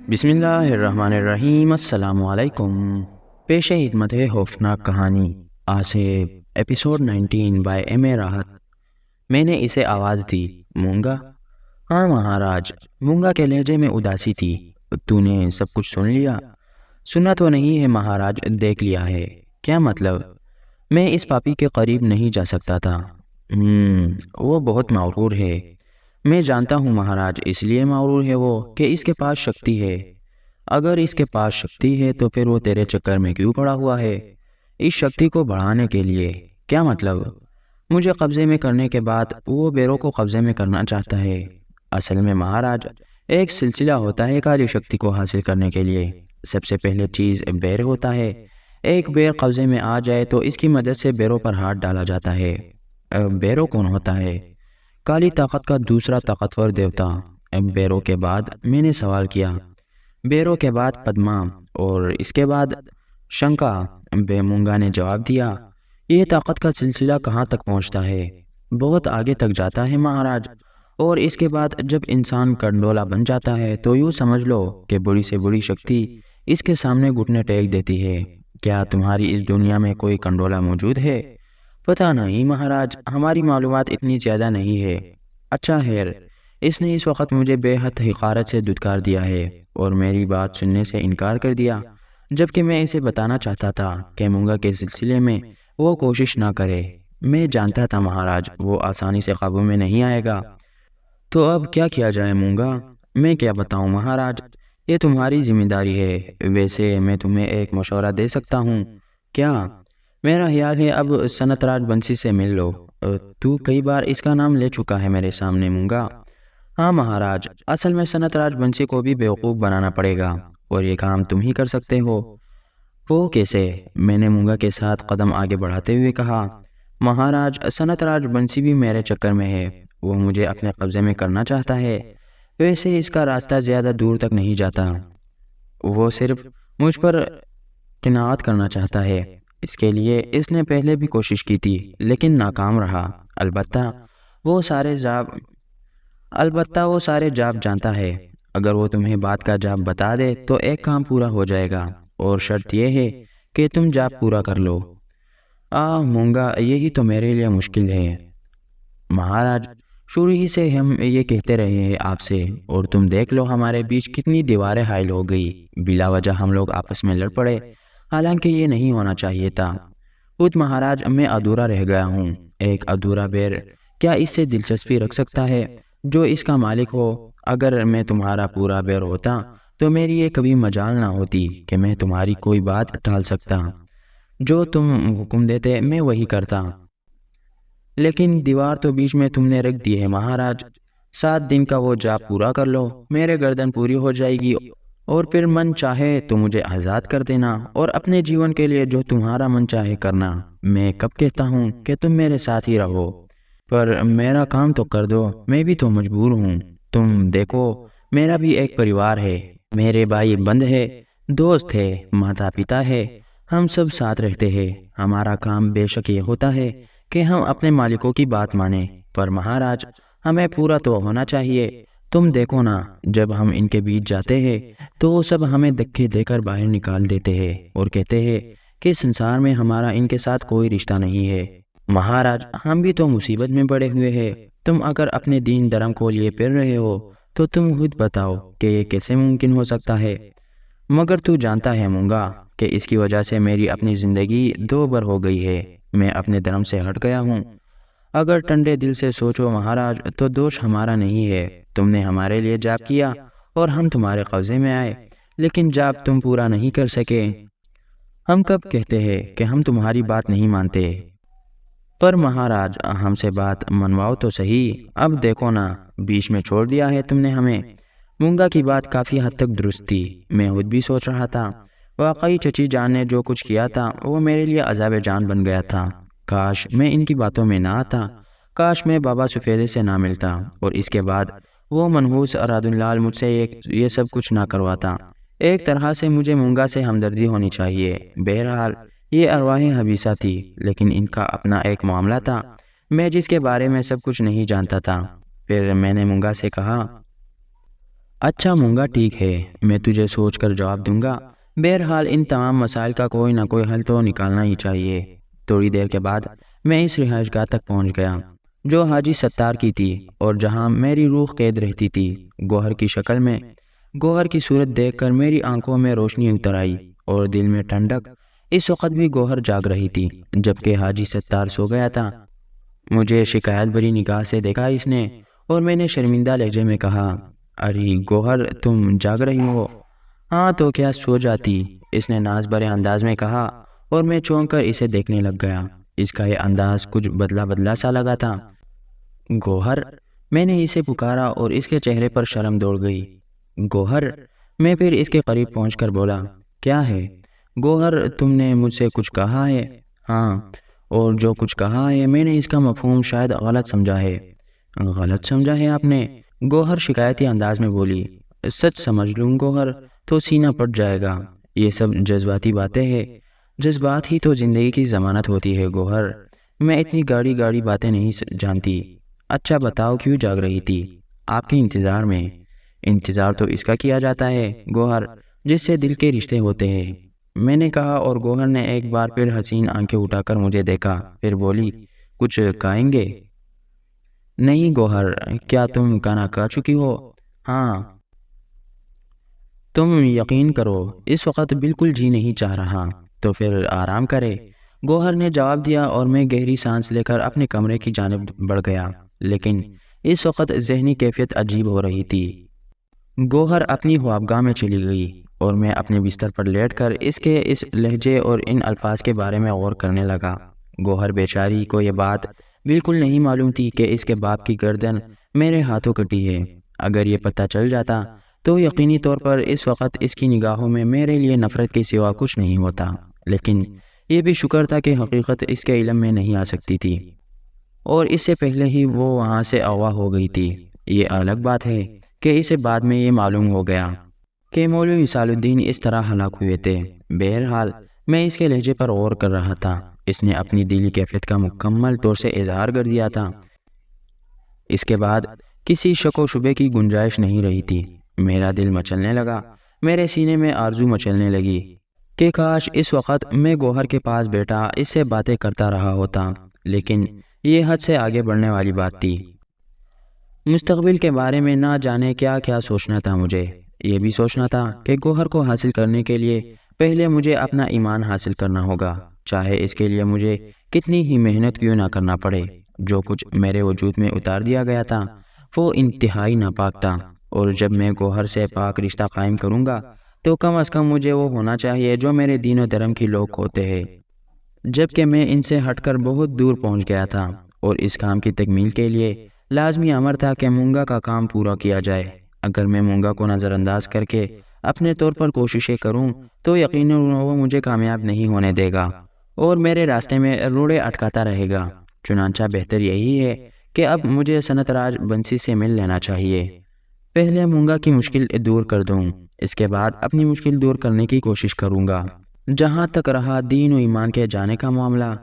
بسم اللہ الرحمن الرحیم۔ السلام علیکم۔ پیش خدمت ہے خوفناک کہانی آصف، ایپیسوڈ 19 بائی ایم اے راحت۔ میں نے اسے آواز دی، مونگا؟ ہاں مہاراج۔ مونگا کے لہجے میں اداسی تھی۔ تو نے سب کچھ سن لیا؟ سنا تو نہیں ہے مہاراج، دیکھ لیا ہے۔ کیا مطلب؟ میں اس پاپی کے قریب نہیں جا سکتا تھا۔ وہ بہت مغرور ہے۔ میں جانتا ہوں مہاراج، اس لیے مغرور ہے وہ کہ اس کے پاس شکتی ہے۔ اگر اس کے پاس شکتی ہے تو پھر وہ تیرے چکر میں کیوں پڑا ہوا ہے؟ اس شکتی کو بڑھانے کے لیے۔ کیا مطلب؟ مجھے قبضے میں کرنے کے بعد وہ بیروں کو قبضے میں کرنا چاہتا ہے۔ اصل میں مہاراج، ایک سلسلہ ہوتا ہے کالی شکتی کو حاصل کرنے کے لیے۔ سب سے پہلے چیز بیر ہوتا ہے۔ ایک بیر قبضے میں آ جائے تو اس کی مدد سے بیروں پر ہاتھ ڈالا جاتا ہے۔ بیروں کون ہوتا ہے؟ کالی طاقت کا دوسرا طاقتور دیوتا۔ بیروں کے بعد میں نے سوال کیا، بیروں کے بعد پدما اور اس کے بعد شنکا؟ بے مونگا نے جواب دیا، یہ طاقت کا سلسلہ کہاں تک پہنچتا ہے؟ بہت آگے تک جاتا ہے مہاراج۔ اور اس کے بعد جب انسان کنڈولا بن جاتا ہے تو یوں سمجھ لو کہ بڑی سے بڑی شکتی اس کے سامنے گھٹنے ٹیک دیتی ہے۔ کیا تمہاری اس دنیا میں کوئی کنڈولا موجود ہے؟ پتہ نہیں مہاراج، ہماری معلومات اتنی زیادہ نہیں ہے۔ اچھا خیر، اس نے اس وقت مجھے بے حد حقارت سے دھتکار دیا ہے اور میری بات سننے سے انکار کر دیا، جبکہ میں اسے بتانا چاہتا تھا کہ مونگا کے سلسلے میں وہ کوشش نہ کرے۔ میں جانتا تھا مہاراج، وہ آسانی سے قابو میں نہیں آئے گا۔ تو اب کیا کیا جائے مونگا؟ میں کیا بتاؤں مہاراج، یہ تمہاری ذمہ داری ہے۔ ویسے میں تمہیں ایک مشورہ دے سکتا ہوں۔ کیا؟ میرا خیال ہے اب سنت راج بنسی سے مل لو۔ تو کئی بار اس کا نام لے چکا ہے میرے سامنے مونگا۔ ہاں مہاراج، اصل میں سنت راج بنسی کو بھی بیوقوف بنانا پڑے گا اور یہ کام تم ہی کر سکتے ہو۔ وہ کیسے؟ میں نے مونگا کے ساتھ قدم آگے بڑھاتے ہوئے کہا، مہاراج سنت راج بنسی بھی میرے چکر میں ہے۔ وہ مجھے اپنے قبضے میں کرنا چاہتا ہے۔ ویسے اس کا راستہ زیادہ دور تک نہیں جاتا۔ وہ صرف مجھ پر قناعت کرنا چاہتا ہے۔ اس کے لیے اس نے پہلے بھی کوشش کی تھی لیکن ناکام رہا۔ البتہ وہ سارے جاب جانتا ہے۔ اگر وہ تمہیں بات کا جاب بتا دے تو ایک کام پورا ہو جائے گا، اور شرط یہ ہے کہ تم جاب پورا کر لو۔ مونگا، یہی تو میرے لیے مشکل ہے مہاراج۔ شروع ہی سے ہم یہ کہتے رہے ہیں آپ سے، اور تم دیکھ لو ہمارے بیچ کتنی دیواریں حائل ہو گئی۔ بلا وجہ ہم لوگ آپس میں لڑ پڑے، حالانکہ یہ نہیں ہونا چاہیے تھا۔ خود مہاراج، میں ادھورا رہ گیا ہوں۔ ایک ادھورا بیر کیا اس سے دلچسپی رکھ سکتا ہے جو اس کا مالک ہو؟ اگر میں تمہارا پورا بیر ہوتا تو میری یہ کبھی مجال نہ ہوتی کہ میں تمہاری کوئی بات ٹال سکتا۔ جو تم حکم دیتے میں وہی کرتا۔ لیکن دیوار تو بیچ میں تم نے رکھ دی ہے مہاراج۔ 7 دن کا وہ جاب پورا کر لو، میرے گردن پوری ہو جائے گی، اور پھر من چاہے تو مجھے آزاد کر دینا اور اپنے جیون کے لیے جو تمہارا من چاہے کرنا۔ میں کب کہتا ہوں کہ تم میرے ساتھ ہی رہو؟ پر میرا کام تو کر دو، میں بھی تو مجبور ہوں۔ تم دیکھو، میرا بھی ایک پریوار ہے، میرے بھائی بند ہے، دوست ہے، ماتا پتا ہے، ہم سب ساتھ رہتے ہیں۔ ہمارا کام بے شک یہ ہوتا ہے کہ ہم اپنے مالکوں کی بات مانیں، پر مہاراج ہمیں پورا تو ہونا چاہیے۔ تم دیکھو نا، جب ہم ان کے بیچ جاتے ہیں تو وہ سب ہمیں دھکے دے کر باہر نکال دیتے ہیں اور کہتے ہیں کہ سنسار میں ہمارا ان کے ساتھ کوئی رشتہ نہیں ہے۔ مہاراج، ہم بھی تو مصیبت میں پڑے ہوئے ہیں۔ تم اگر اپنے دین دھرم کو لیے پھر رہے ہو تو تم خود بتاؤ کہ یہ کیسے ممکن ہو سکتا ہے؟ مگر تو جانتا ہے مونگا کہ اس کی وجہ سے میری اپنی زندگی 2 بر ہو گئی ہے۔ میں اپنے دھرم سے ہٹ گیا ہوں۔ اگر ٹھنڈے دل سے سوچو مہاراج تو دوش ہمارا نہیں ہے۔ تم نے ہمارے لیے جاب کیا اور ہم تمہارے قبضے میں آئے، لیکن جاب تم پورا نہیں کر سکے۔ ہم کب کہتے ہیں کہ ہم تمہاری بات نہیں مانتے؟ پر مہاراج، ہم سے بات منواؤ تو صحیح۔ اب دیکھو نا، بیچ میں چھوڑ دیا ہے تم نے ہمیں۔ مونگا کی بات کافی حد تک درست تھی۔ میں خود بھی سوچ رہا تھا، واقعی چچی جان نے جو کچھ کیا تھا وہ میرے لیے عذاب جان بن گیا تھا۔ کاش میں ان کی باتوں میں نہ آتا، کاش میں بابا سفیدے سے نہ ملتا، اور اس کے بعد وہ منحوس اراد اللہ مجھ سے یہ سب کچھ نہ کرواتا۔ ایک طرح سے مجھے مونگا سے ہمدردی ہونی چاہیے۔ بہرحال یہ ارواح حبیثہ تھی، لیکن ان کا اپنا ایک معاملہ تھا، میں جس کے بارے میں سب کچھ نہیں جانتا تھا۔ پھر میں نے مونگا سے کہا، اچھا مونگا ٹھیک ہے، میں تجھے سوچ کر جواب دوں گا۔ بہرحال ان تمام مسائل کا کوئی نہ کوئی حل تو نکالنا ہی چاہیے۔ تھوڑی دیر کے بعد میں اس رہائش گاہ تک پہنچ گیا جو حاجی ستار کی تھی اور جہاں میری روح قید رہتی تھی۔ گوہر کی شکل میں گوہر کی صورت دیکھ کر میری آنکھوں میں روشنی اتر آئی اور دل میں ٹھنڈک۔ اس وقت بھی گوہر جاگ رہی تھی جبکہ حاجی ستار سو گیا تھا۔ مجھے شکایت بھری نگاہ سے دیکھا اس نے اور میں نے شرمندہ لہجے میں کہا، ارے گوہر تم جاگ رہی ہو؟ ہاں تو کیا سو جاتی، اس نے ناز بھرے انداز میں کہا اور میں چونک کر اسے دیکھنے لگ گیا۔ اس کا یہ انداز کچھ بدلا بدلا سا لگا تھا۔ گوہر، میں نے اسے پکارا اور اس کے چہرے پر شرم دوڑ گئی۔ گوہر، میں پھر اس کے قریب پہنچ کر بولا، کیا ہے گوہر، تم نے مجھ سے کچھ کہا ہے؟ ہاں، اور جو کچھ کہا ہے میں نے اس کا مفہوم شاید غلط سمجھا ہے۔ غلط سمجھا ہے آپ نے؟ گوہر شکایتی انداز میں بولی۔ سچ سمجھ لوں گوہر تو سینہ پھٹ جائے گا۔ یہ سب جذباتی باتیں ہیں۔ جذبات ہی تو زندگی کی ضمانت ہوتی ہے گوہر، میں اتنی گاڑی گاڑی باتیں نہیں جانتی۔ اچھا بتاؤ کیوں جاگ رہی تھی؟ آپ کے انتظار میں۔ انتظار تو اس کا کیا جاتا ہے گوہر جس سے دل کے رشتے ہوتے ہیں، میں نے کہا، اور گوہر نے ایک بار پھر حسین آنکھیں اٹھا کر مجھے دیکھا، پھر بولی، کچھ کھائیں گے؟ نہیں گوہر، کیا تم کھانا کھا چکی ہو؟ ہاں۔ تم یقین کرو اس وقت بالکل جی نہیں چاہ رہا، تو پھر آرام کرے، گوہر نے جواب دیا اور میں گہری سانس لے کر اپنے کمرے کی جانب بڑھ گیا۔ لیکن اس وقت ذہنی کیفیت عجیب ہو رہی تھی۔ گوہر اپنی خوابگاہ میں چلی گئی اور میں اپنے بستر پر لیٹ کر اس کے اس لہجے اور ان الفاظ کے بارے میں غور کرنے لگا۔ گوہر بیچاری کو یہ بات بالکل نہیں معلوم تھی کہ اس کے باپ کی گردن میرے ہاتھوں کٹی ہے۔ اگر یہ پتہ چل جاتا تو یقینی طور پر اس وقت اس کی نگاہوں میں میرے لیے نفرت کے سوا کچھ نہیں ہوتا، لیکن یہ بھی شکر تھا کہ حقیقت اس کے علم میں نہیں آ سکتی تھی اور اس سے پہلے ہی وہ وہاں سے اغوا ہو گئی تھی۔ یہ الگ بات ہے کہ اسے بعد میں یہ معلوم ہو گیا کہ مولوی وصال الدین اس طرح ہلاک ہوئے تھے۔ بہرحال میں اس کے لہجے پر غور کر رہا تھا۔ اس نے اپنی دلی کیفیت کا مکمل طور سے اظہار کر دیا تھا۔ اس کے بعد کسی شک و شبے کی گنجائش نہیں رہی تھی۔ میرا دل مچلنے لگا، میرے سینے میں آرزو مچلنے لگی کہ کاش اس وقت میں گوہر کے پاس بیٹھا اس سے باتیں کرتا رہا ہوتا، لیکن یہ حد سے آگے بڑھنے والی بات تھی۔ مستقبل کے بارے میں نہ جانے کیا کیا سوچنا تھا مجھے۔ یہ بھی سوچنا تھا کہ گوہر کو حاصل کرنے کے لیے پہلے مجھے اپنا ایمان حاصل کرنا ہوگا، چاہے اس کے لیے مجھے کتنی ہی محنت کیوں نہ کرنا پڑے۔ جو کچھ میرے وجود میں اتار دیا گیا تھا وہ انتہائی ناپاک تھا، اور جب میں گوہر سے پاک رشتہ قائم کروں گا تو کم از کم مجھے وہ ہونا چاہیے جو میرے دین و دھرم کے لوگ ہوتے ہیں، جبکہ میں ان سے ہٹ کر بہت دور پہنچ گیا تھا، اور اس کام کی تکمیل کے لیے لازمی امر تھا کہ مونگا کا کام پورا کیا جائے۔ اگر میں مونگا کو نظر انداز کر کے اپنے طور پر کوششیں کروں تو یقیناً وہ مجھے کامیاب نہیں ہونے دے گا اور میرے راستے میں روڑے اٹکاتا رہے گا۔ چنانچہ بہتر یہی ہے کہ اب مجھے سنت راج بنسی سے مل لینا چاہیے۔ پہلے مونگا کی مشکل دور کر دوں، اس کے بعد اپنی مشکل دور کرنے کی کوشش کروں گا۔ جہاں تک رہا دین و ایمان کے جانے کا معاملہ،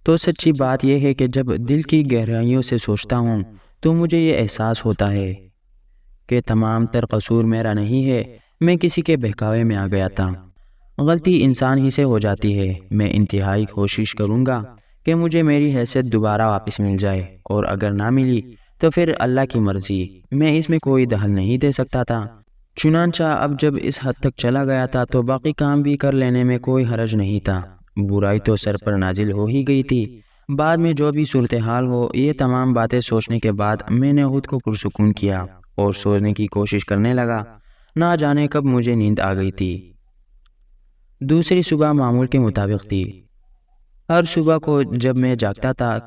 تو سچی بات یہ ہے کہ جب دل کی گہرائیوں سے سوچتا ہوں تو مجھے یہ احساس ہوتا ہے کہ تمام تر قصور میرا نہیں ہے، میں کسی کے بہکاوے میں آ گیا تھا۔ غلطی انسان ہی سے ہو جاتی ہے۔ میں انتہائی کوشش کروں گا کہ مجھے میری حیثیت دوبارہ واپس مل جائے، اور اگر نہ ملی تو پھر اللہ کی مرضی، میں اس میں کوئی دخل نہیں دے سکتا تھا۔ چنانچہ اب جب اس حد تک چلا گیا تھا تو باقی کام بھی کر لینے میں کوئی حرج نہیں تھا۔ برائی تو سر پر نازل ہو ہی گئی تھی، بعد میں جو بھی صورتحال ہو، یہ تمام باتیں سوچنے کے بعد میں نے خود کو پرسکون کیا اور سونے کی کوشش کرنے لگا۔ نہ جانے کب مجھے نیند آ گئی تھی۔ دوسری صبح معمول کے مطابق تھی۔ ہر صبح کو جب میں جاگتا تھا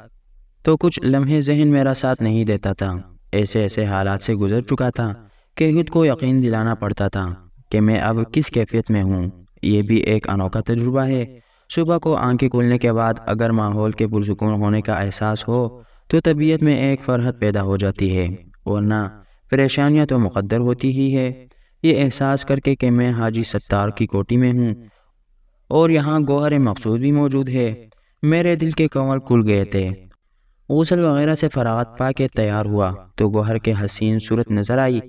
تو کچھ لمحے ذہن میرا ساتھ نہیں دیتا تھا۔ ایسے ایسے حالات سے گزر چکا تھا کہ خود کو یقین دلانا پڑتا تھا کہ میں اب کس کیفیت میں ہوں۔ یہ بھی ایک انوکھا تجربہ ہے۔ صبح کو آنکھیں کھولنے کے بعد اگر ماحول کے پرسکون ہونے کا احساس ہو تو طبیعت میں ایک فرحت پیدا ہو جاتی ہے، ورنہ پریشانیاں تو مقدر ہوتی ہی ہے۔ یہ احساس کر کے کہ میں حاجی ستار کی کوٹھی میں ہوں اور یہاں گوہر مقصود بھی موجود ہے، میرے دل کے کنول کھل گئے تھے۔ غسل وغیرہ سے فراغت پا کے تیار ہوا تو گوہر کے حسین صورت نظر آئی۔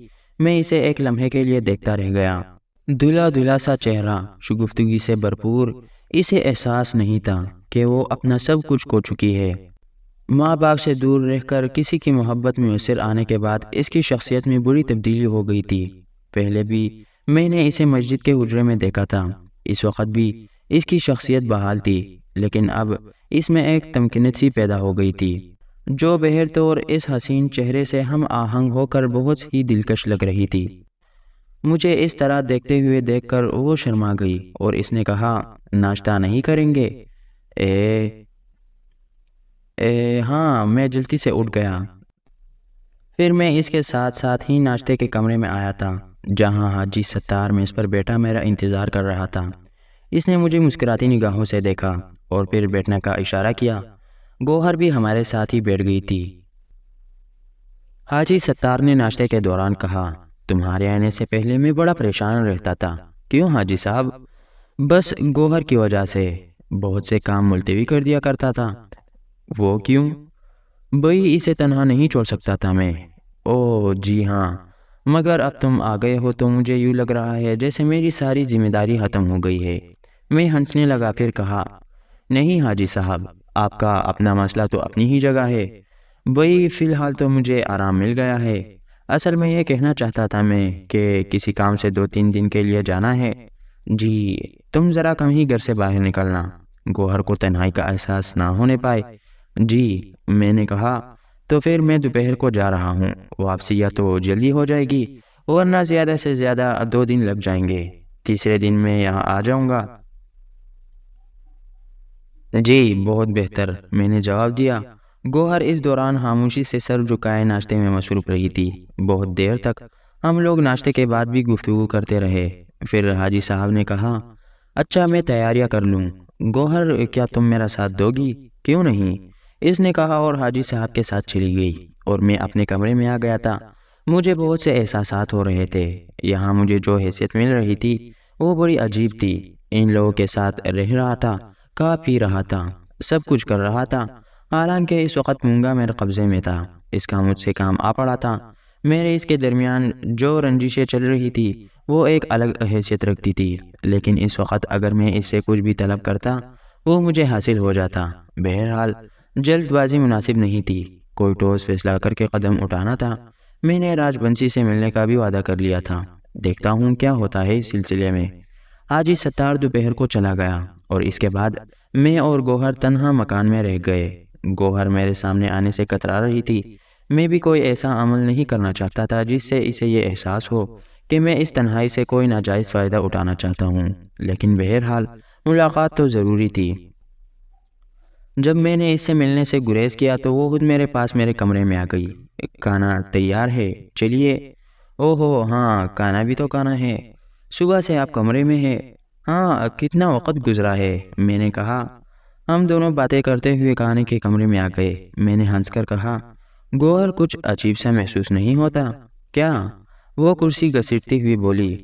میں اسے ایک لمحے کے لیے دیکھتا رہ گیا۔ دھلا دھلا سا چہرہ، شگفتگی سے بھرپور، اسے احساس نہیں تھا کہ وہ اپنا سب کچھ کھو چکی ہے۔ ماں باپ سے دور رہ کر کسی کی محبت میں میسر آنے کے بعد اس کی شخصیت میں بڑی تبدیلی ہو گئی تھی۔ پہلے بھی میں نے اسے مسجد کے حجرے میں دیکھا تھا، اس وقت بھی اس کی شخصیت بحال تھی، لیکن اب اس میں ایک تمکنت سی پیدا ہو گئی تھی جو بہر طور اس حسین چہرے سے ہم آہنگ ہو کر بہت ہی دلکش لگ رہی تھی۔ مجھے اس طرح دیکھتے ہوئے دیکھ کر وہ شرما گئی اور اس نے کہا، ناشتہ نہیں کریں گے؟ ہاں، میں جلدی سے اٹھ گیا۔ پھر میں اس کے ساتھ ساتھ ہی ناشتے کے کمرے میں آیا تھا جہاں حاجی ستار میز پر بیٹھا میرا انتظار کر رہا تھا۔ اس نے مجھے مسکراتی نگاہوں سے دیکھا اور پھر بیٹھنے کا اشارہ کیا۔ گوہر بھی ہمارے ساتھ ہی بیٹھ گئی تھی۔ حاجی ستار نے ناشتے کے دوران کہا، تمہارے آنے سے پہلے میں بڑا پریشان رہتا تھا۔ کیوں حاجی صاحب؟ بس گوہر کی وجہ سے، بہت سے کام ملتوی کر دیا کرتا تھا۔ وہ کیوں؟ بھئی اسے تنہا نہیں چھوڑ سکتا تھا میں۔ اوہ جی ہاں، مگر اب تم آ گئے ہو تو مجھے یوں لگ رہا ہے جیسے میری ساری ذمہ داری ختم ہو گئی ہے۔ میں ہنسنے لگا، پھر کہا، نہیں حاجی صاحب، آپ کا اپنا مسئلہ تو اپنی ہی جگہ ہے۔ بھئی فی الحال تو مجھے آرام مل گیا ہے۔ اصل میں یہ کہنا چاہتا تھا میں کہ کسی کام سے 2-3 دن کے لیے جانا ہے۔ جی، تم ذرا کم ہی گھر سے باہر نکلنا، گوہر کو تنہائی کا احساس نہ ہونے پائے۔ جی، میں نے کہا، تو پھر میں دوپہر کو جا رہا ہوں، واپسی یا تو جلدی ہو جائے گی ورنہ زیادہ سے زیادہ 2 دن لگ جائیں گے، تیسرے دن میں یہاں آ جاؤں گا۔ جی بہت بہتر، میں نے جواب دیا۔ گوہر اس دوران خاموشی سے سر جھکائے ناشتے میں مصروف رہی تھی۔ بہت دیر تک ہم لوگ ناشتے کے بعد بھی گفتگو کرتے رہے۔ پھر حاجی صاحب نے کہا، اچھا میں تیاریاں کر لوں۔ گوہر کیا تم میرا ساتھ دو گی؟ کیوں نہیں، اس نے کہا اور حاجی صاحب کے ساتھ چلی گئی اور میں اپنے کمرے میں آ گیا تھا۔ مجھے بہت سے احساسات ہو رہے تھے۔ یہاں مجھے جو حیثیت مل رہی تھی وہ بڑی عجیب تھی۔ ان لوگوں کے ساتھ رہ رہا تھا، کھا پی رہا تھا، سب کچھ کر رہا تھا، حالانکہ اس وقت مونگا میرے قبضے میں تھا، اس کا مجھ سے کام آ پڑا تھا۔ میرے اس کے درمیان جو رنجشیں چل رہی تھی وہ ایک الگ حیثیت رکھتی تھی، لیکن اس وقت اگر میں اس سے کچھ بھی طلب کرتا وہ مجھے حاصل ہو جاتا۔ بہرحال جلد بازی مناسب نہیں تھی، کوئی ٹھوس فیصلہ کر کے قدم اٹھانا تھا۔ میں نے راج بنسی سے ملنے کا بھی وعدہ کر لیا تھا، دیکھتا ہوں کیا ہوتا ہے اس سلسلے میں۔ حاجی ستار دوپہر کو چلا گیا اور اس کے بعد میں اور گوہر تنہا مکان میں رہ گئے۔ گوہر میرے سامنے آنے سے کترا رہی تھی۔ میں بھی کوئی ایسا عمل نہیں کرنا چاہتا تھا جس سے اسے یہ احساس ہو کہ میں اس تنہائی سے کوئی ناجائز فائدہ اٹھانا چاہتا ہوں، لیکن بہرحال ملاقات تو ضروری تھی۔ جب میں نے اس سے ملنے سے گریز کیا تو وہ خود میرے پاس میرے کمرے میں آ گئی۔ کھانا تیار ہے، چلیے۔ اوہو ہاں، کھانا بھی تو کھانا ہے، صبح سے آپ کمرے میں ہیں۔ ہاں، کتنا وقت گزرا ہے، میں نے کہا۔ ہم دونوں باتیں کرتے ہوئے کھانے کے کمرے میں آ گئے۔ میں نے ہنس کر کہا، گوہر کچھ عجیب سا محسوس نہیں ہوتا کیا؟ وہ کرسی گھسیٹتی ہوئی بولی،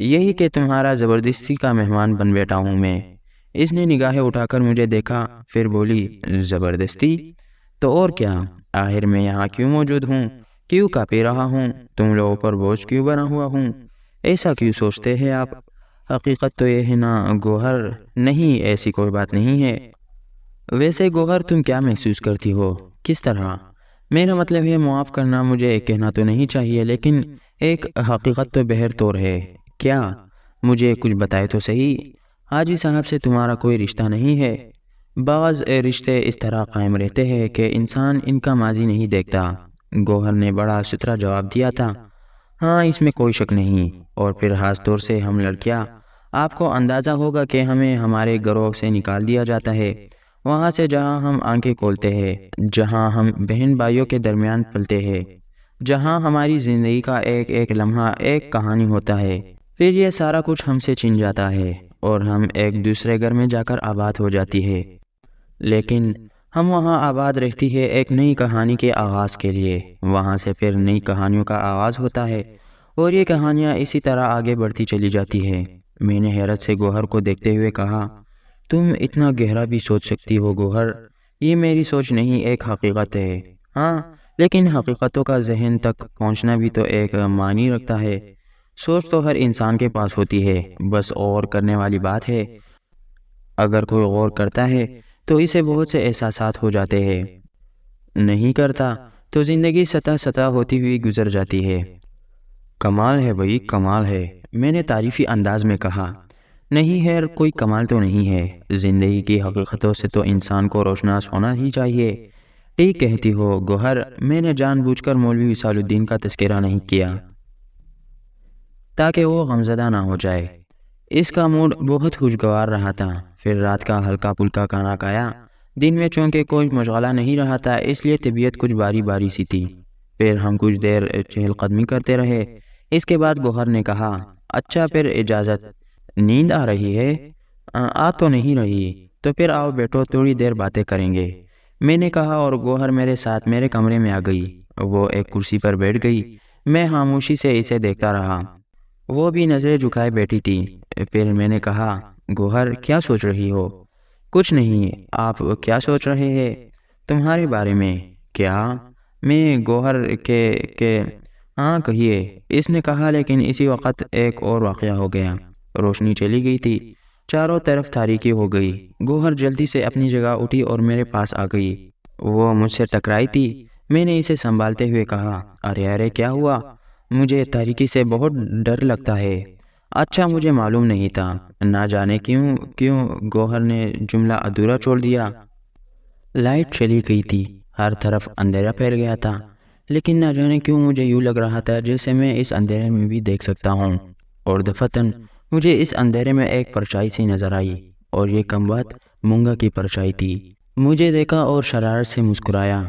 یہی کہ تمہارا زبردستی کا مہمان بن بیٹھا ہوں میں۔ اس نے نگاہیں اٹھا کر مجھے دیکھا، پھر بولی، زبردستی؟ تو اور کیا، آخر میں یہاں کیوں موجود ہوں، کیوں کاپی رہا ہوں، تم لوگوں پر بوجھ کیوں بنا ہوا ہوں، ایسا کیوں سوچتے ہیں آپ؟ حقیقت تو یہ ہے نا گوہر، نہیں ایسی کوئی بات نہیں ہے۔ ویسے گوہر تم کیا محسوس کرتی ہو، کس طرح؟ میرا مطلب ہے معاف کرنا مجھے کہنا تو نہیں چاہیے، لیکن ایک حقیقت تو بہر طور ہے۔ کیا؟ مجھے کچھ بتائے تو صحیح۔ حاجی صاحب سے تمہارا کوئی رشتہ نہیں ہے؟ بعض رشتے اس طرح قائم رہتے ہیں کہ انسان ان کا ماضی نہیں دیکھتا۔ گوہر نے بڑا ستھرا جواب دیا تھا۔ ہاں، اس میں کوئی شک نہیں، اور پھر خاص طور سے ہم لڑکیاں، آپ کو اندازہ ہوگا کہ ہمیں ہمارے گھروں سے نکال دیا جاتا ہے، وہاں سے جہاں ہم آنکھیں کھولتے ہیں، جہاں ہم بہن بھائیوں کے درمیان پلتے ہیں، جہاں ہماری زندگی کا ایک ایک لمحہ ایک کہانی ہوتا ہے، پھر یہ سارا کچھ ہم سے چھن جاتا ہے اور ہم ایک دوسرے گھر میں جا کر آباد ہو جاتی ہے۔ لیکن ہم وہاں آباد رہتی ہے ایک نئی کہانی کے آغاز کے لیے، وہاں سے پھر نئی کہانیوں کا آغاز ہوتا ہے اور یہ کہانیاں اسی طرح آگے بڑھتی چلی جاتی ہے۔ میں نے حیرت سے گوہر کو دیکھتے ہوئے کہا، تم اتنا گہرا بھی سوچ سکتی ہو گوہر؟ یہ میری سوچ نہیں، ایک حقیقت ہے۔ ہاں، لیکن حقیقتوں کا ذہن تک پہنچنا بھی تو ایک معنی رکھتا ہے۔ سوچ تو ہر انسان کے پاس ہوتی ہے، بس غور کرنے والی بات ہے۔ اگر کوئی غور کرتا ہے تو اسے بہت سے احساسات ہو جاتے ہیں، نہیں کرتا تو زندگی سطح سطح ہوتی ہوئی گزر جاتی ہے۔ کمال ہے بھائی، کمال ہے، میں نے تعریفی انداز میں کہا۔ نہیں خیر، کوئی کمال تو نہیں ہے، زندگی کی حقیقتوں سے تو انسان کو روشناس ہونا ہی چاہیے۔ ٹھیک کہتی ہو گوہر، میں نے جان بوجھ کر مولوی وصال الدین کا تذکرہ نہیں کیا تاکہ وہ غمزدہ نہ ہو جائے۔ اس کا موڈ بہت خوشگوار رہا تھا۔ پھر رات کا ہلکا پھلکا کھانا کھایا۔ دن میں چونکہ کوئی مشغلہ نہیں رہا تھا، اس لیے طبیعت کچھ باری باری سی تھی۔ پھر ہم کچھ دیر چہل قدمی کرتے رہے۔ اس کے بعد گوہر نے کہا، اچھا پھر اجازت، نیند آ رہی ہے؟ آ تو نہیں رہی۔ تو پھر آؤ بیٹھو، تھوڑی دیر باتیں کریں گے، میں نے کہا، اور گوہر میرے ساتھ میرے کمرے میں آ گئی۔ وہ ایک کرسی پر بیٹھ گئی۔ میں خاموشی سے اسے دیکھتا رہا۔ وہ بھی نظریں جھکائے بیٹھی تھی۔ پھر میں نے کہا، گوہر کیا سوچ رہی ہو؟ کچھ نہیں، آپ کیا سوچ رہے ہیں؟ تمہارے بارے میں۔ کیا؟ میں گوہر کے ہاں کہیے، اس نے کہا، لیکن اسی وقت ایک اور واقعہ ہو گیا۔ روشنی چلی گئی تھی، چاروں طرف تاریکی ہو گئی۔ گوہر جلدی سے اپنی جگہ اٹھی اور میرے پاس آ گئی۔ وہ مجھ سے ٹکرائی تھی۔ میں نے اسے سنبھالتے ہوئے کہا، ارے ارے کیا ہوا؟ مجھے تاریکی سے بہت ڈر لگتا ہے۔ اچھا مجھے معلوم نہیں تھا۔ نہ جانے کیوں گوہر نے جملہ ادھورا چھوڑ دیا۔ لائٹ چلی گئی تھی، ہر طرف اندھیرا پھیل گیا تھا، لیکن نہ جانے کیوں مجھے یوں لگ رہا تھا جیسے میں اس اندھیرے میں بھی دیکھ سکتا ہوں۔ اور دفتن مجھے اس اندھیرے میں ایک پرچھائی سی نظر آئی، اور یہ کم بات مونگا کی پرچھائی تھی۔ مجھے دیکھا اور شرارت سے مسکرایا،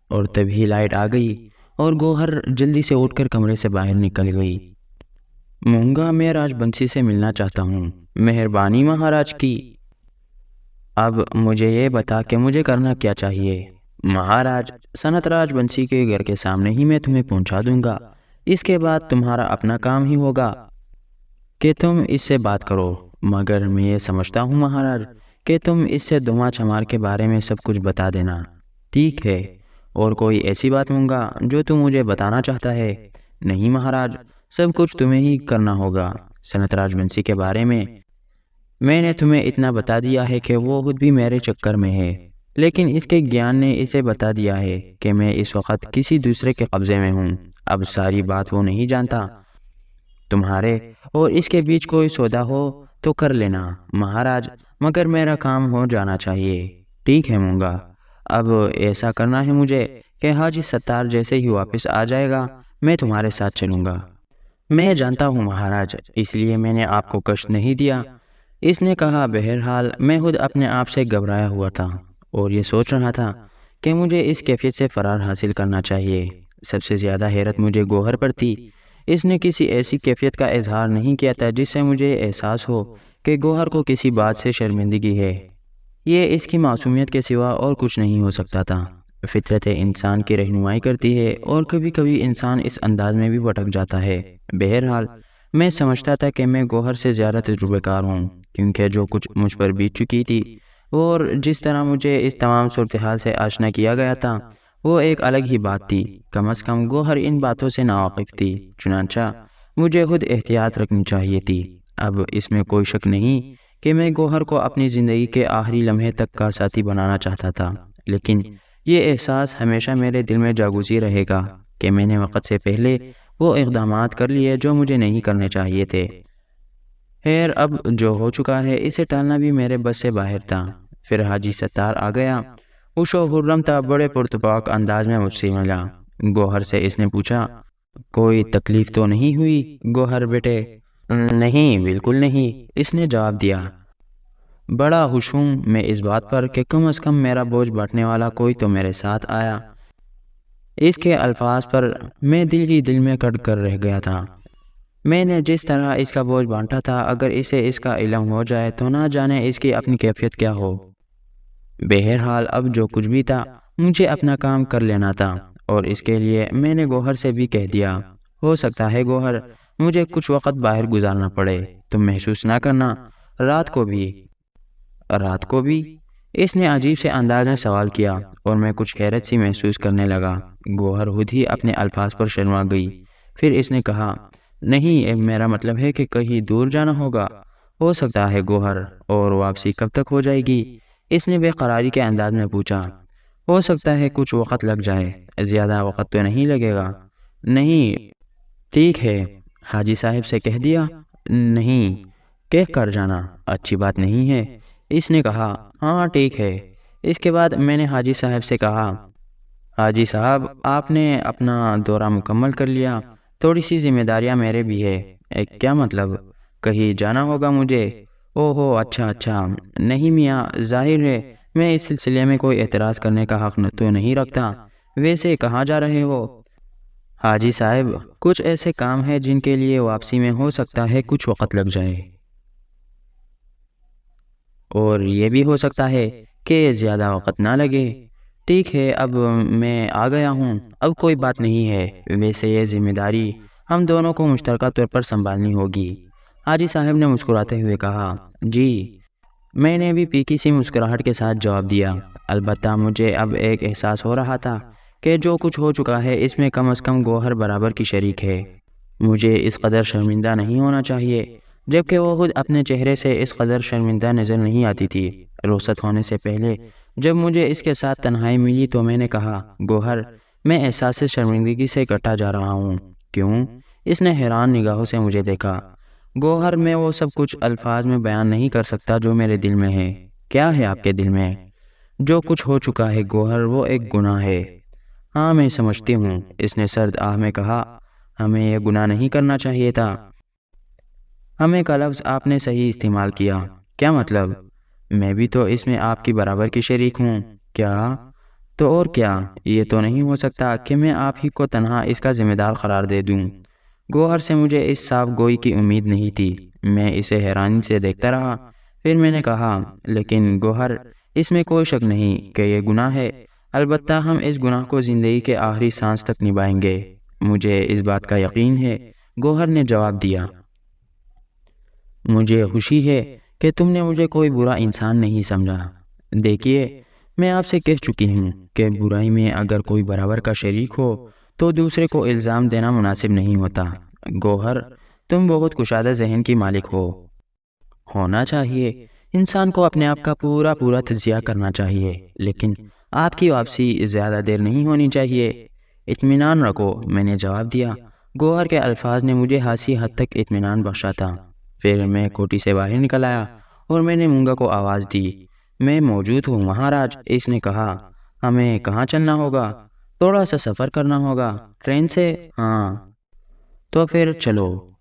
اور تبھی لائٹ آ گئی اور گوہر جلدی سے اٹھ کر کمرے سے باہر نکل گئی۔ مونگا، میں راج بنسی سے ملنا چاہتا ہوں۔ مہربانی مہاراج کی۔ اب مجھے یہ بتا کہ مجھے کرنا کیا چاہیے؟ مہاراج، سنت راج بنسی کے گھر کے سامنے ہی میں تمہیں پہنچا دوں گا۔ اس کے بعد تمہارا اپنا کام ہی ہوگا کہ تم اس سے بات کرو۔ مگر میں یہ سمجھتا ہوں مہاراج کہ تم اس سے دما چمار کے بارے میں سب کچھ بتا دینا۔ ٹھیک ہے، اور کوئی ایسی بات مونگا جو تم مجھے بتانا چاہتا ہے؟ نہیں مہاراج، سب کچھ تمہیں ہی کرنا ہوگا۔ سنت راج بنسی کے بارے میں نے تمہیں اتنا بتا دیا ہے کہ وہ خود بھی میرے چکر میں ہے، لیکن اس کے گیان نے اسے بتا دیا ہے کہ میں اس وقت کسی دوسرے کے قبضے میں ہوں۔ اب ساری بات وہ نہیں جانتا۔ تمہارے اور اس کے بیچ کوئی سودا ہو تو کر لینا مہاراج، مگر میرا کام ہو جانا چاہیے۔ ٹھیک ہے مونگا، اب ایسا کرنا ہے مجھے کہ حاجی ستار جیسے ہی واپس آ جائے گا میں تمہارے ساتھ چلوں گا۔ میں جانتا ہوں مہاراج، اس لیے میں نے آپ کو کشٹ نہیں دیا۔ اس نے کہا، بہرحال میں خود اپنے آپ سے گھبرایا ہوا تھا اور یہ سوچ رہا تھا کہ مجھے اس کیفیت سے فرار حاصل کرنا چاہیے۔ سب سے زیادہ حیرت مجھے گوہر پر تھی۔ اس نے کسی ایسی کیفیت کا اظہار نہیں کیا تھا جس سے مجھے احساس ہو کہ گوہر کو کسی بات سے شرمندگی ہے۔ یہ اس کی معصومیت کے سوا اور کچھ نہیں ہو سکتا تھا۔ فطرت انسان کی رہنمائی کرتی ہے، اور کبھی کبھی انسان اس انداز میں بھی بھٹک جاتا ہے۔ بہرحال میں سمجھتا تھا کہ میں گوہر سے زیادہ تجربہ کار ہوں، کیونکہ جو کچھ مجھ پر بیت چکی تھی اور جس طرح مجھے اس تمام صورتحال سے آشنا کیا گیا تھا، وہ ایک الگ ہی بات تھی۔ کم از کم گوہر ان باتوں سے ناواقف تھی، چنانچہ مجھے خود احتیاط رکھنی چاہیے تھی۔ اب اس میں کوئی شک نہیں کہ میں گوہر کو اپنی زندگی کے آخری لمحے تک کا ساتھی بنانا چاہتا تھا، لیکن یہ احساس ہمیشہ میرے دل میں جاگوزی رہے گا کہ میں نے وقت سے پہلے وہ اقدامات کر لیے جو مجھے نہیں کرنے چاہیے تھے۔ خیر، اب جو ہو چکا ہے اسے ٹالنا بھی میرے بس سے باہر تھا۔ پھر حاجی ستار آ گیا۔ خوش و خرم تھا، بڑے پرتپاک انداز میں مجھ سے ملا۔ گوہر سے اس نے پوچھا، کوئی تکلیف تو نہیں ہوئی گوہر بیٹے؟ نہیں، بالکل نہیں، اس نے جواب دیا۔ بڑا خوش ہوں میں اس بات پر کہ کم از کم میرا بوجھ بانٹنے والا کوئی تو میرے ساتھ آیا۔ اس کے الفاظ پر میں دل ہی دل میں کٹ کر رہ گیا تھا۔ میں نے جس طرح اس کا بوجھ بانٹا تھا، اگر اسے اس کا علم ہو جائے تو نہ جانے اس کی اپنی کیفیت کیا ہو۔ بہرحال اب جو کچھ بھی تھا مجھے اپنا کام کر لینا تھا، اور اس کے لیے میں نے گوہر سے بھی کہہ دیا، ہو سکتا ہے گوہر مجھے کچھ وقت باہر گزارنا پڑے، تم محسوس نہ کرنا۔ رات کو بھی؟ اس نے عجیب سے انداز میں سوال کیا اور میں کچھ حیرت سی محسوس کرنے لگا۔ گوہر خود ہی اپنے الفاظ پر شرما گئی۔ پھر اس نے کہا، نہیں، میرا مطلب ہے کہ کہیں دور جانا ہوگا۔ ہو سکتا ہے گوہر، اور واپسی کب تک ہو جائے گی؟ اس نے بے قراری کے انداز میں پوچھا۔ ہو سکتا ہے کچھ وقت لگ جائے، زیادہ وقت تو نہیں لگے گا۔ نہیں، ٹھیک ہے، حاجی صاحب سے کہہ دیا؟ نہیں، کہہ کر جانا اچھی بات نہیں ہے۔ اس نے کہا، ہاں ٹھیک ہے۔ اس کے بعد میں نے حاجی صاحب سے کہا، حاجی صاحب، آپ نے اپنا دورہ مکمل کر لیا، تھوڑی سی ذمہ داریاں میرے بھی ہے۔ کیا مطلب؟ کہیں جانا ہوگا مجھے؟ او ہو، اچھا اچھا۔ نہیں میاں، ظاہر ہے میں اس سلسلے میں کوئی اعتراض کرنے کا حق تو نہیں رکھتا۔ ویسے کہاں جا رہے ہو؟ حاجی صاحب، کچھ ایسے کام ہیں جن کے لیے واپسی میں ہو سکتا ہے کچھ وقت لگ جائے، اور یہ بھی ہو سکتا ہے کہ زیادہ وقت نہ لگے۔ ٹھیک ہے، اب میں آ گیا ہوں، اب کوئی بات نہیں ہے۔ ویسے یہ ذمہ داری ہم دونوں کو مشترکہ طور پر سنبھالنی ہوگی۔ حاجی صاحب نے مسکراتے ہوئے کہا، جی۔ میں نے بھی پھیکی سی مسکراہٹ کے ساتھ جواب دیا۔ البتہ مجھے اب ایک احساس ہو رہا تھا کہ جو کچھ ہو چکا ہے اس میں کم از کم گوہر برابر کی شریک ہے۔ مجھے اس قدر شرمندہ نہیں ہونا چاہیے، جبکہ وہ خود اپنے چہرے سے اس قدر شرمندہ نظر نہیں آتی تھی۔ رخصت ہونے سے پہلے جب مجھے اس کے ساتھ تنہائی ملی تو میں نے کہا، گوہر، میں احساس شرمندگی سے کٹا جا رہا ہوں۔ کیوں؟ اس نے حیران نگاہوں سے مجھے دیکھا۔ گوہر، میں وہ سب کچھ الفاظ میں بیان نہیں کر سکتا جو میرے دل میں ہے۔ کیا ہے آپ کے دل میں؟ جو کچھ ہو چکا ہے گوہر، وہ ایک گناہ ہے۔ ہاں میں سمجھتی ہوں، اس نے سرد آہ میں کہا۔ ہمیں یہ گناہ نہیں کرنا چاہیے تھا۔ ہمیں کا لفظ آپ نے صحیح استعمال کیا۔ کیا مطلب؟ میں بھی تو اس میں آپ کی برابر کی شریک ہوں۔ کیا؟ تو اور کیا؟ یہ تو نہیں ہو سکتا کہ میں آپ ہی کو تنہا اس کا ذمہ دار قرار دے دوں۔ گوہر سے مجھے اس صاف گوئی کی امید نہیں تھی۔ میں اسے حیرانی سے دیکھتا رہا۔ پھر میں نے کہا، لیکن گوہر، اس میں کوئی شک نہیں کہ یہ گناہ ہے۔ البتہ ہم اس گناہ کو زندگی کے آخری سانس تک نبھائیں گے۔ مجھے اس بات کا یقین ہے، گوہر نے جواب دیا۔ مجھے خوشی ہے کہ تم نے مجھے کوئی برا انسان نہیں سمجھا۔ دیکھیے، میں آپ سے کہہ چکی ہوں کہ برائی میں اگر کوئی برابر کا شریک ہو تو دوسرے کو الزام دینا مناسب نہیں ہوتا۔ گوہر، تم بہت کشادہ ذہن کی مالک ہو۔ ہونا چاہیے، انسان کو اپنے آپ کا پورا تجزیہ کرنا چاہیے، لیکن آپ کی واپسی زیادہ دیر نہیں ہونی چاہیے۔ اطمینان رکھو، میں نے جواب دیا۔ گوہر کے الفاظ نے مجھے خاصی حد تک اطمینان بخشا تھا۔ پھر میں کوٹھی سے باہر نکل آیا اور میں نے مونگا کو آواز دی، میں موجود ہوں مہاراج۔ اس نے کہا، ہمیں کہاں چلنا ہوگا؟ تھوڑا سا سفر کرنا ہوگا۔ ٹرین سے؟ ہاں۔ تو پھر چلو۔